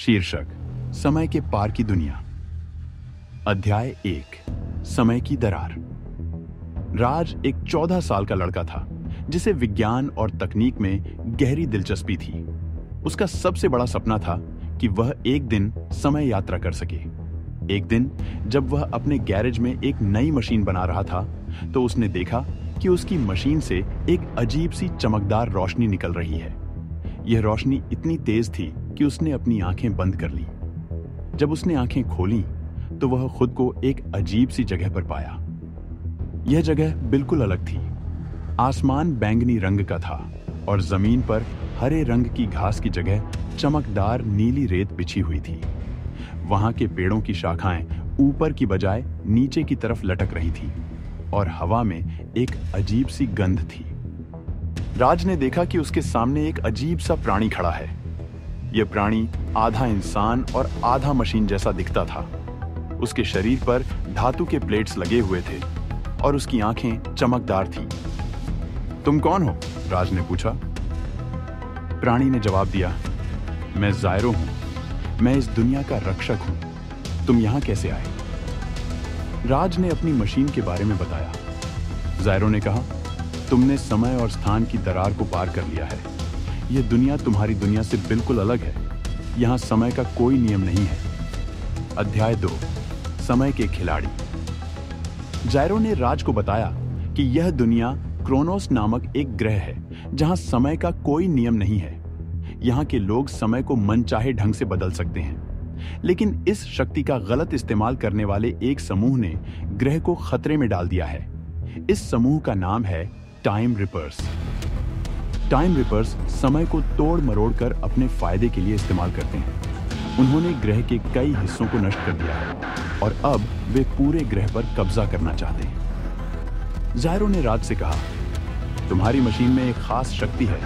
शीर्षक समय के पार की दुनिया। अध्याय 1 समय की दरार। राज एक 14 साल का लड़का था जिसे विज्ञान और तकनीक में गहरी दिलचस्पी थी। उसका सबसे बड़ा सपना था कि वह एक दिन समय यात्रा कर सके। एक दिन जब वह अपने गैरेज में एक नई मशीन बना रहा था तो उसने देखा कि उसकी मशीन से एक अजीब सी चमकदार रोशनी निकल रही है। यह रोशनी इतनी तेज थी कि उसने अपनी आंखें बंद कर ली। जब उसने आंखें खोलीं तो वह खुद को एक अजीब सी जगह पर पाया। यह जगह बिल्कुल अलग थी। आसमान बैंगनी रंग का था और जमीन पर हरे रंग की घास की जगह चमकदार नीली रेत बिछी हुई थी। वहां के पेड़ों की शाखाएं ऊपर की बजाय नीचे की तरफ लटक रही थी और हवा में एक अजीब सी गंध थी। राज ने देखा कि उसके सामने एक अजीब सा प्राणी खड़ा है। यह प्राणी आधा इंसान और आधा मशीन जैसा दिखता था। उसके शरीर पर धातु के प्लेट्स लगे हुए थे और उसकी आंखें चमकदार थीं। तुम कौन हो? राज ने पूछा। प्राणी ने जवाब दिया, मैं जायरो हूं। मैं इस दुनिया का रक्षक हूं। तुम यहां कैसे आए? राज ने अपनी मशीन के बारे में बताया। जायरो ने कहा, तुमने समय और स्थान की दरार को पार कर लिया है। यह दुनिया तुम्हारी दुनिया से बिल्कुल अलग है। यहां समय का कोई नियम नहीं है। अध्याय 2 समय के खिलाड़ी। जायरो ने राज को बताया कि यह दुनिया क्रोनोस नामक एक ग्रह है जहां समय का कोई नियम नहीं है। यहां के लोग समय को मनचाहे ढंग से बदल सकते हैं, लेकिन इस शक्ति का गलत इस्तेमाल करने वाले एक समूह ने ग्रह को खतरे में डाल दिया है। इस समूह का नाम है टाइम रिपर्स। टाइम रिपर्स समय को तोड़ मरोड़ कर अपने फायदे के लिए इस्तेमाल करते हैं। उन्होंने ग्रह के कई हिस्सों को नष्ट कर दिया है और अब वे पूरे ग्रह पर कब्जा करना चाहते हैं। जायरो ने राज से कहा, तुम्हारी मशीन में एक खास शक्ति है।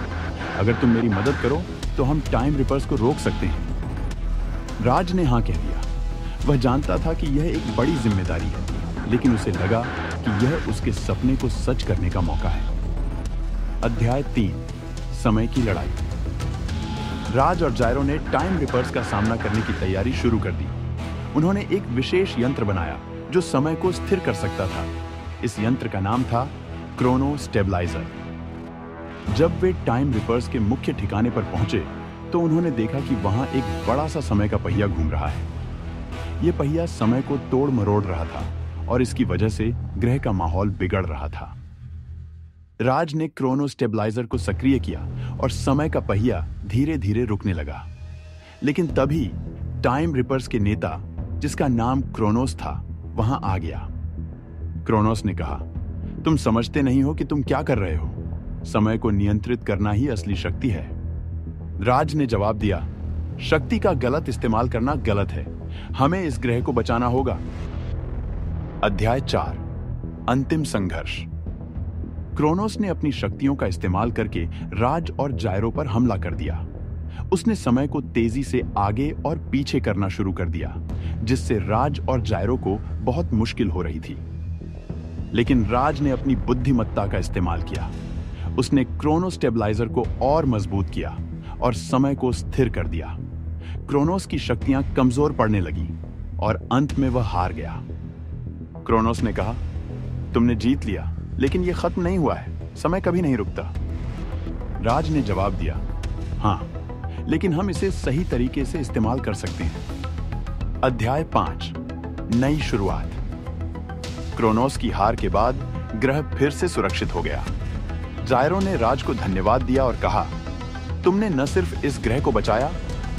अगर तुम मेरी मदद करो तो हम टाइम रिपर्स को रोक सकते हैं। राज ने हाँ कह दिया। वह जानता था कि यह एक बड़ी जिम्मेदारी है, लेकिन उसे लगा कि यह उसके सपने को सच करने का मौका है। अध्याय 3 समय की लड़ाई। राज और जायरो ने टाइम रिपर्स का सामना करने की तैयारी शुरू कर दी। उन्होंने एक विशेष यंत्र बनाया जो समय को स्थिर कर सकता था। इस यंत्र का नाम था क्रोनो स्टेबलाइजर। जब वे टाइम रिपर्स के मुख्य ठिकाने पर पहुंचे तो उन्होंने देखा कि वहां एक बड़ा सा समय का पहिया घूम रहा है। यह पहिया समय को तोड़ मरोड़ रहा था और इसकी वजह से ग्रह का माहौल बिगड़ रहा था। राज ने क्रोनो स्टेबलाइजर को सक्रिय किया और समय का पहिया धीरे धीरे रुकने लगा। लेकिन तभी टाइम रिपर्स के नेता, जिसका नाम क्रोनोस था, वहां आ गया। क्रोनोस ने कहा, तुम समझते नहीं हो कि तुम क्या कर रहे हो। समय को नियंत्रित करना ही असली शक्ति है। राज ने जवाब दिया, शक्ति का गलत इस्तेमाल करना गलत है। हमें इस ग्रह को बचाना होगा। अध्याय 4 अंतिम संघर्ष। क्रोनोस ने अपनी शक्तियों का इस्तेमाल करके राज और जायरो पर हमला कर दिया। उसने समय को तेजी से आगे और पीछे करना शुरू कर दिया, जिससे राज और जायरो को बहुत मुश्किल हो रही थी। लेकिन राज ने अपनी बुद्धिमत्ता का इस्तेमाल किया। उसने क्रोनो स्टेबलाइजर को और मजबूत किया और समय को स्थिर कर दिया। क्रोनोस की शक्तियां कमजोर पड़ने लगी और अंत में वह हार गया। क्रोनोस ने कहा, तुमने जीत लिया, लेकिन यह खत्म नहीं हुआ है। समय कभी नहीं रुकता। राज ने जवाब दिया, हाँ, लेकिन हम इसे सही तरीके से इस्तेमाल कर सकते हैं। अध्याय 5 नई शुरुआत। क्रोनोस की हार के बाद ग्रह फिर से सुरक्षित हो गया। जायरो ने राज को धन्यवाद दिया और कहा, तुमने न सिर्फ इस ग्रह को बचाया,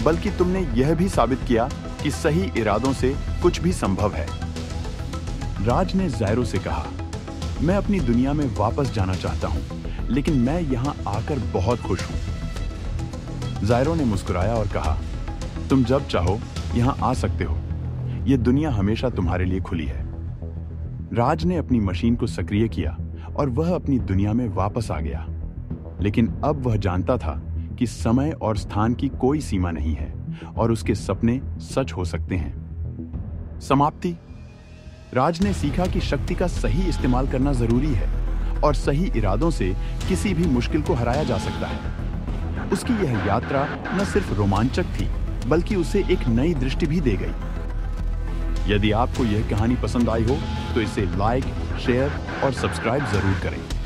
बल्कि तुमने यह भी साबित किया कि सही इरादों से कुछ भी संभव है। राज ने जायरो से कहा, मैं अपनी दुनिया में वापस जाना चाहता हूं, लेकिन मैं यहां आकर बहुत खुश हूं। जायरो ने मुस्कुराया और कहा, तुम जब चाहो यहां आ सकते हो। यह दुनिया हमेशा तुम्हारे लिए खुली है। राज ने अपनी मशीन को सक्रिय किया और वह अपनी दुनिया में वापस आ गया। लेकिन अब वह जानता था कि समय और स्थान की कोई सीमा नहीं है और उसके सपने सच हो सकते हैं। समाप्ति। राज ने सीखा कि शक्ति का सही इस्तेमाल करना जरूरी है और सही इरादों से किसी भी मुश्किल को हराया जा सकता है। उसकी यह यात्रा न सिर्फ रोमांचक थी, बल्कि उसे एक नई दृष्टि भी दे गई। यदि आपको यह कहानी पसंद आई हो तो इसे लाइक, शेयर और सब्सक्राइब जरूर करें।